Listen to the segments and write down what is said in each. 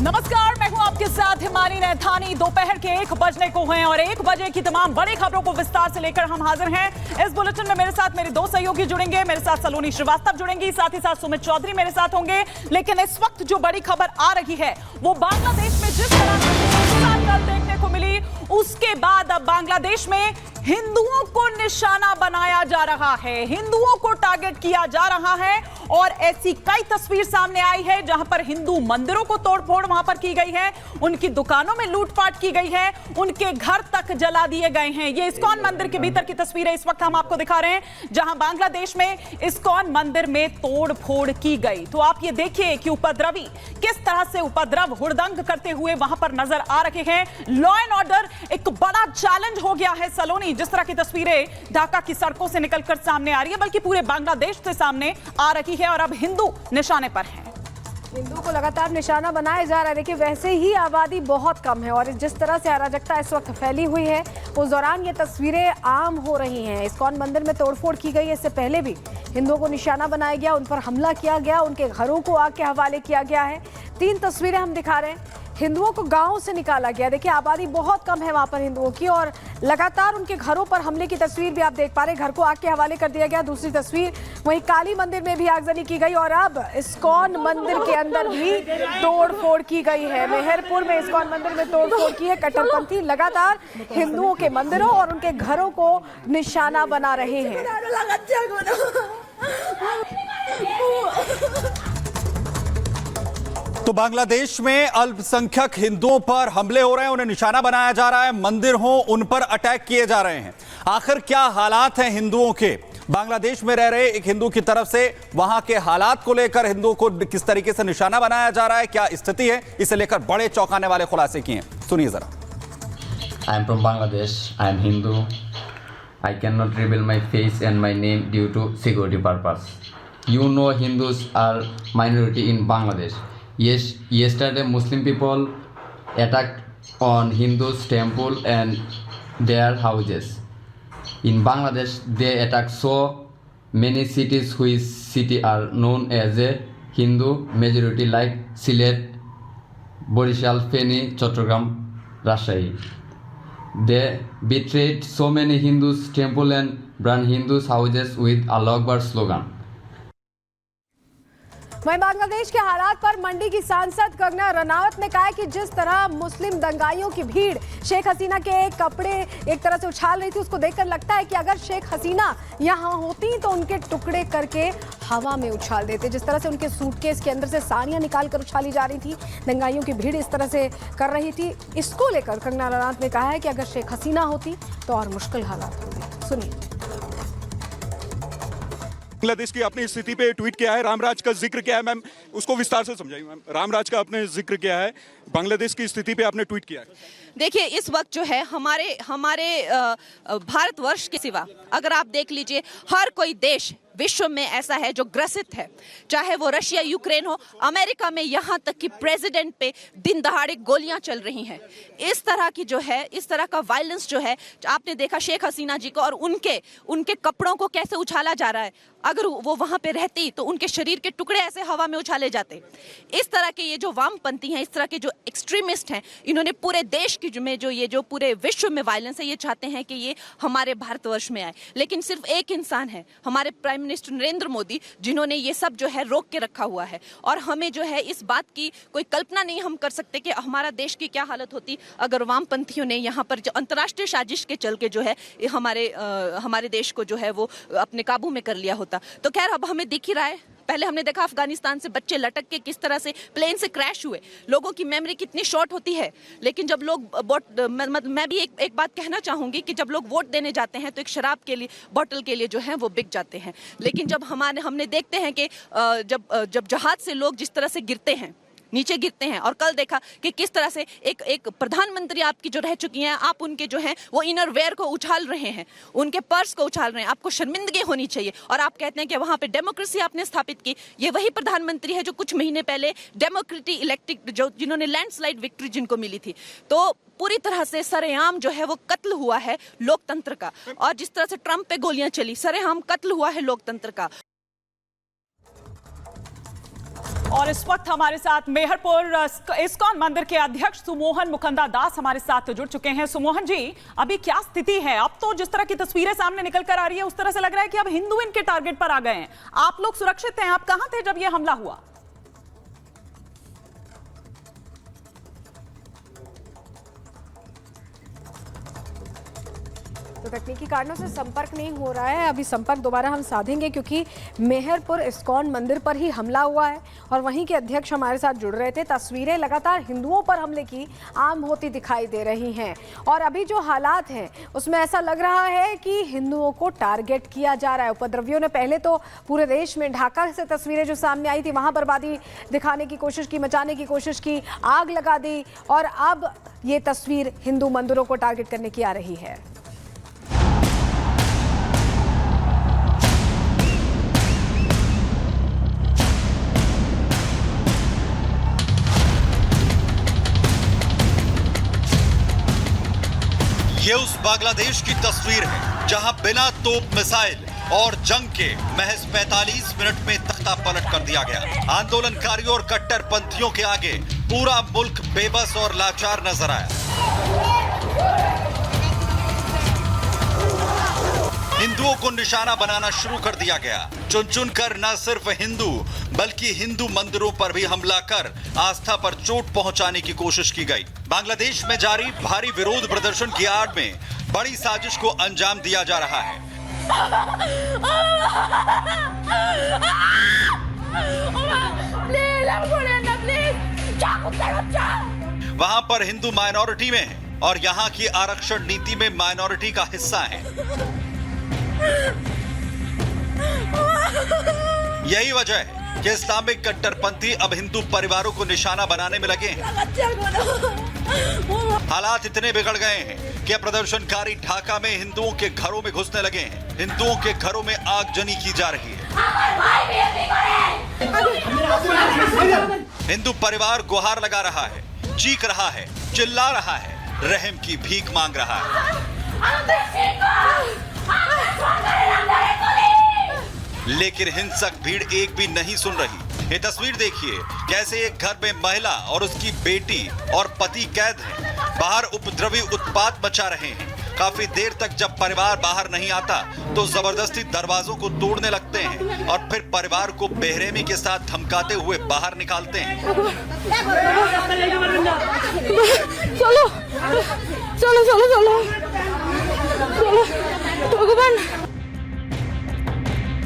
नमस्कार, मैं हूं आपके साथ हिमानी नैथानी। दोपहर के 1 बजने को हैं और 1 बजे की तमाम बड़ी खबरों को विस्तार से लेकर हम हाजिर हैं। इस बुलेटिन में मेरे साथ मेरे 2 सहयोगी जुड़ेंगे। मेरे साथ सलोनी श्रीवास्तव जुड़ेंगी, साथ ही साथ सुमित चौधरी मेरे साथ होंगे। लेकिन इस वक्त जो बड़ी खबर आ रही है वो बांग्लादेश में जिस तरह से देखने को मिली, उसके बाद अब बांग्लादेश में हिंदुओं को निशाना बनाया जा रहा है, हिंदुओं को टारगेट किया जा रहा है। और ऐसी कई तस्वीर सामने आई है जहां पर हिंदू मंदिरों को तोड़फोड़ वहां पर की गई है, उनकी दुकानों में लूटपाट की गई है, उनके घर तक जला दिए गए हैं। ये इस्कॉन मंदिर के भीतर की तस्वीरें इस वक्त हम आपको दिखा रहे हैं, जहां बांग्लादेश में इस्कॉन मंदिर में तोड़फोड़ की गई। तो आप ये देखिए कि उपद्रवी किस तरह से उपद्रव हुड़दंग करते हुए वहां पर नजर आ रहे हैं। लॉ एंड ऑर्डर एक बड़ा चैलेंज हो गया है सलोनी। जिस तरह की तस्वीरें ढाका की सड़कों से निकलकर सामने आ रही है, बल्कि पूरे बांग्लादेश से सामने आ रही है, और अब हिंदू निशाने पर हैं। हिंदू को लगातार निशाना बनाया जा रहा है। देखिए, वैसे ही आबादी बहुत कम है और जिस तरह से अराजकता इस वक्त फैली हुई है, उस दौरान ये तस्वीरें आम हो रही हैं। इस्कॉन मंदिर में तोड़फोड़ की गई, इससे पहले भी हिंदुओं को निशाना बनाया गया, उन पर हमला किया गया, उनके घरों को आग के हवाले किया गया है। 3 तस्वीरें हम दिखा रहे हैं। हिंदुओं को गांव से निकाला गया। देखिए, आबादी बहुत कम है वहां पर हिंदुओं की, और लगातार उनके घरों पर हमले की तस्वीर भी आप देख पा रहे हैं। घर को आग के हवाले कर दिया गया। दूसरी तस्वीर वहीं काली मंदिर में भी आगजनी की गई, और अब इस्कॉन मंदिर के अंदर भी तोड़फोड़ की गई है। मेहरपुर में इस्कॉन मंदिर में तोड़फोड़ की है। कट्टरपंथी लगातार हिंदुओं के मंदिरों और उनके घरों को निशाना बना रहे हैं। तो बांग्लादेश में अल्पसंख्यक हिंदुओं पर हमले हो रहे हैं, उन्हें निशाना बनाया जा रहा है, मंदिर हो उन पर अटैक किए जा रहे हैं। आखिर क्या हालात हैं हिंदुओं के? बांग्लादेश में रह रहे एक हिंदू की तरफ से वहां के हालात को लेकर हिंदुओं को किस तरीके से निशाना बनाया जा रहा है, क्या स्थिति है, इसे लेकर बड़े चौंकाने वाले खुलासे किए हैं। सुनिए जरा। I am from Bangladesh. I am Hindu. I cannot reveal my face and my name due to security purpose. You know, Hindus are minority in Bangladesh. Yes, yesterday Muslim people attacked on Hindus temple and their houses. In Bangladesh, they attack so many cities which city are known as a Hindu majority like Sylhet, Borishal, Feni, Chattogram, Rajshahi. They betrayed so many Hindus temple and burned Hindus houses with Allah Akbar slogan. वहीं बांग्लादेश के हालात पर मंडी की सांसद कंगना रनावत ने कहा कि जिस तरह मुस्लिम दंगाइयों की भीड़ शेख हसीना के कपड़े एक तरह से उछाल रही थी, उसको देखकर लगता है कि अगर शेख हसीना यहाँ होती तो उनके टुकड़े करके हवा में उछाल देते। जिस तरह से उनके सूटकेस के अंदर से साड़ियाँ निकाल कर उछाली जा रही थी, दंगाइयों की भीड़ इस तरह से कर रही थी। इसको लेकर कंगना रनावत ने कहा है कि अगर शेख हसीना होती तो और मुश्किल हालात होते। सुनिए। बांग्लादेश की अपनी स्थिति पे ट्वीट किया है, रामराज का जिक्र किया है। मैम, उसको विस्तार से समझाइए। मैम, रामराज का आपने जिक्र किया है, बांग्लादेश की स्थिति पे आपने ट्वीट किया है। देखिए, इस वक्त जो है हमारे भारतवर्ष के सिवा अगर आप देख लीजिए, हर कोई देश विश्व में ऐसा है जो ग्रसित है, चाहे वो रशिया, यूक्रेन हो, अमेरिका में यहाँ तक कि प्रेसिडेंट पे दिन दहाड़े गोलियां चल रही हैं। इस तरह की जो है, इस तरह का वायलेंस जो है, आपने देखा शेख हसीना जी को और उनके कपड़ों को कैसे उछाला जा रहा है। अगर वो वहां पे रहती तो उनके शरीर के टुकड़े ऐसे हवा में उछाले जाते। इस तरह के ये जो वामपंथी हैं, इस तरह के जो एक्सट्रीमिस्ट हैं, इन्होंने पूरे देश की में जो पूरे विश्व में वायलेंस है, ये चाहते हैं कि ये हमारे भारतवर्ष में आए। लेकिन सिर्फ एक इंसान है, हमारे प्राइम मिनिस्टर नरेंद्र मोदी, जिन्होंने ये सब जो है रोक के रखा हुआ है। और हमें जो है इस बात की कोई कल्पना नहीं हम कर सकते कि हमारा देश की क्या हालत होती अगर वामपंथियों ने यहाँ पर जो अंतर्राष्ट्रीय साजिश के चल के जो है हमारे देश को जो है वो अपने काबू में कर लिया होता। तो खैर, अब हमें दिख ही रहा है। पहले हमने देखा अफगानिस्तान से बच्चे लटक के किस तरह से प्लेन से क्रैश हुए। लोगों की मेमोरी कितनी शॉर्ट होती है। लेकिन जब लोग मैं भी एक बात कहना चाहूंगी कि जब लोग वोट देने जाते हैं तो एक शराब के लिए, बोतल के लिए जो है वो बिक जाते हैं। लेकिन जब हमने देखते हैं कि जब जहाज से लोग जिस तरह से गिरते हैं, नीचे गिरते हैं, और कल देखा कि किस तरह से एक प्रधानमंत्री आपकी जो रह चुकी हैं, आप उनके जो हैं वो इनर वेयर को उछाल रहे हैं, उनके पर्स को उछाल रहे हैं। आपको शर्मिंदगी होनी चाहिए। और आप कहते हैं कि वहां पे डेमोक्रेसी आपने स्थापित की। ये वही प्रधानमंत्री है जो कुछ महीने पहले डेमोक्रेटिक इलेक्टेड, जिन्होंने लैंडस्लाइड विक्ट्री जिनको मिली थी। तो पूरी तरह से सरेआम जो है वो कत्ल हुआ है लोकतंत्र का। और जिस तरह से ट्रंप पे गोलियां चली, सरेआम कत्ल हुआ है लोकतंत्र का। और इस वक्त हमारे साथ मेहरपुर इस्कॉन मंदिर के अध्यक्ष सुमोहन मुकुंदा दास हमारे साथ जुड़ चुके हैं। सुमोहन जी, अभी क्या स्थिति है? अब तो जिस तरह की तस्वीरें सामने निकल कर आ रही है उस तरह से लग रहा है कि अब हिंदू इनके टारगेट पर आ गए हैं। आप लोग सुरक्षित हैं? आप कहां थे जब यह हमला हुआ? तो तकनीकी कारणों से संपर्क नहीं हो रहा है। अभी संपर्क दोबारा हम साधेंगे क्योंकि मेहरपुर इस्कॉन मंदिर पर ही हमला हुआ है और वहीं के अध्यक्ष हमारे साथ जुड़ रहे थे। तस्वीरें लगातार हिंदुओं पर हमले की आम होती दिखाई दे रही हैं और अभी जो हालात हैं उसमें ऐसा लग रहा है कि हिंदुओं को टारगेट किया जा रहा है। उपद्रवियों ने पहले तो पूरे देश में ढाका से तस्वीरें जो सामने आई थी वहां बर्बादी दिखाने की कोशिश की, मचाने की कोशिश की, आग लगा दी और अब ये तस्वीर हिंदू मंदिरों को टारगेट करने की आ रही है। ये उस बांग्लादेश की तस्वीर है जहां बिना तोप मिसाइल और जंग के महज 45 मिनट में तख्ता पलट कर दिया गया। आंदोलनकारियों और कट्टरपंथियों के आगे पूरा मुल्क बेबस और लाचार नजर आया। हिंदुओं को निशाना बनाना शुरू कर दिया गया। चुन चुन कर न सिर्फ हिंदू बल्कि हिंदू मंदिरों पर भी हमला कर आस्था पर चोट पहुंचाने की कोशिश की गई। बांग्लादेश में जारी भारी विरोध प्रदर्शन की आड़ में बड़ी साजिश को अंजाम दिया जा रहा है। वहां पर हिंदू माइनॉरिटी में है और यहां की आरक्षण नीति में माइनॉरिटी का हिस्सा है। यही वजह है कि इस्लामिक कट्टरपंथी अब हिंदू परिवारों को निशाना बनाने में लगे हैं। हालात इतने बिगड़ गए हैं कि प्रदर्शनकारी ढाका में हिंदुओं के घरों में घुसने लगे हैं। हिंदुओं के घरों में आगजनी की जा रही है। हिंदू परिवार गुहार लगा रहा है, चीख रहा है, चिल्ला रहा है, रहम की भीख मांग रहा है। लेकिन हिंसक भीड़ एक भी नहीं सुन रही। ये तस्वीर देखिए कैसे एक घर में महिला और उसकी बेटी और पति कैद हैं। बाहर उपद्रवी उत्पात मचा रहे हैं। काफी देर तक जब परिवार बाहर नहीं आता तो जबरदस्ती दरवाजों को तोड़ने लगते हैं और फिर परिवार को बेरहमी के साथ धमकाते हुए बाहर निकालते हैं। चलो चलो चलो चलो चलो भगवान।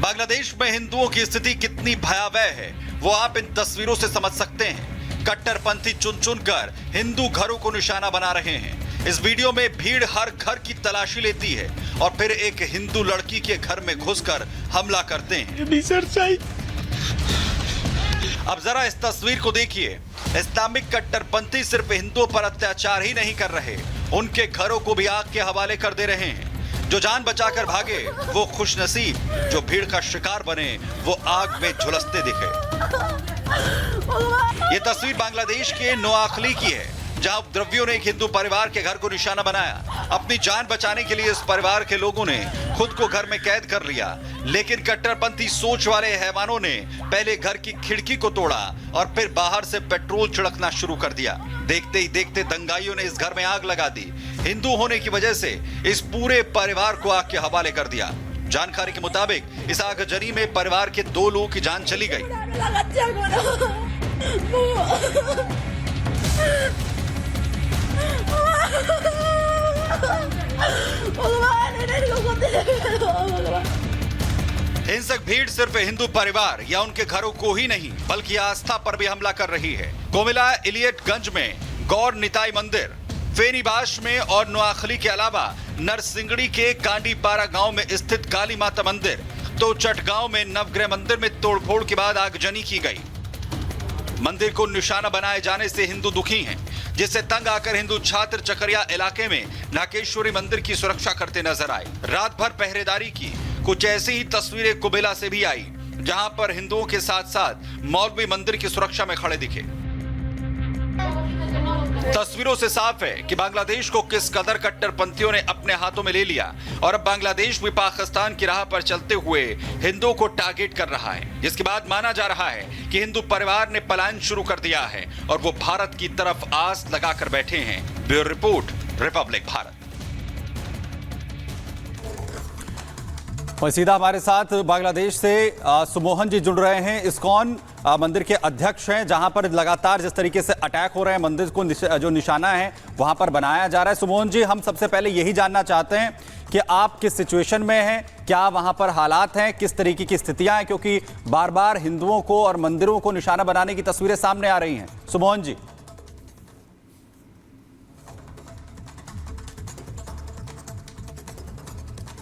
बांग्लादेश में हिंदुओं की स्थिति कितनी भयावह है वो आप इन तस्वीरों से समझ सकते हैं। कट्टरपंथी चुन चुन कर हिंदू घरों को निशाना बना रहे हैं। इस वीडियो में भीड़ हर घर की तलाशी लेती है और फिर एक हिंदू लड़की के घर में घुसकर हमला करते हैं। अब जरा इस तस्वीर को देखिए। इस्लामिक कट्टरपंथी सिर्फ हिंदुओं पर अत्याचार ही नहीं कर रहे, उनके घरों को भी आग के हवाले कर दे रहे हैं। जो जान बचाकर भागे वो खुशनसीब, जो भीड़ का शिकार बने वो आग में झुलसते दिखे। ये तस्वीर बांग्लादेश के नोआखली की है जहां उपद्रवियों ने एक हिंदू परिवार के घर को निशाना बनाया। अपनी जान बचाने के लिए इस परिवार के लोगों ने खुद को घर में कैद कर लिया, लेकिन कट्टरपंथी सोच वाले हैवानों ने पहले घर की खिड़की को तोड़ा और फिर बाहर से पेट्रोल छिड़कना शुरू कर दिया। देखते ही देखते दंगाइयों ने इस घर में आग लगा दी। हिंदू होने की वजह से इस पूरे परिवार को आग के हवाले कर दिया। जानकारी के मुताबिक इस आगजनी में परिवार के 2 लोगों की जान चली गई। हिंसक भीड़ सिर्फ हिंदू परिवार या उनके घरों को ही नहीं बल्कि आस्था पर भी हमला कर रही है। कोमिला इलियटगंज में गौर निताई मंदिर, फेनीबाश में और नोआखली के अलावा नरसिंगड़ी के कांडीपारा गांव में स्थित काली माता मंदिर, तो चटगांव में नवग्रह मंदिर में तोड़फोड़ के बाद आगजनी की गई। मंदिर को निशाना बनाए जाने से हिंदू दुखी हैं, जिससे तंग आकर हिंदू छात्र चकरिया इलाके में नाकेश्वरी मंदिर की सुरक्षा करते नजर आए। रात भर पहरेदारी की। कुछ ऐसी ही तस्वीरें कुबेला से भी आई जहां पर हिंदुओं के साथ साथ मौलवी मंदिर की सुरक्षा में खड़े दिखे। तस्वीरों से साफ है कि बांग्लादेश को किस कदर कट्टरपंथियों ने अपने हाथों में ले लिया और अब बांग्लादेश भी पाकिस्तान की राह पर चलते हुए हिंदुओं को टारगेट कर रहा है, जिसके बाद माना जा रहा है कि हिंदू परिवार ने पलायन शुरू कर दिया है और वो भारत की तरफ आस लगाकर बैठे हैं। Bureau report, Republic Bharat. और सीधा हमारे साथ बांग्लादेश से सुमोहन जी जुड़ रहे हैं। इस्कॉन मंदिर के अध्यक्ष हैं, जहां पर लगातार जिस तरीके से अटैक हो रहे हैं, मंदिर को जो निशाना है वहां पर बनाया जा रहा है। सुमोहन जी, हम सबसे पहले यही जानना चाहते हैं कि आप किस सिचुएशन में हैं, क्या वहां पर हालात हैं, किस तरीके की स्थितियां हैं, क्योंकि बार बार हिंदुओं को और मंदिरों को निशाना बनाने की तस्वीरें सामने आ रही हैं। सुमोहन जी।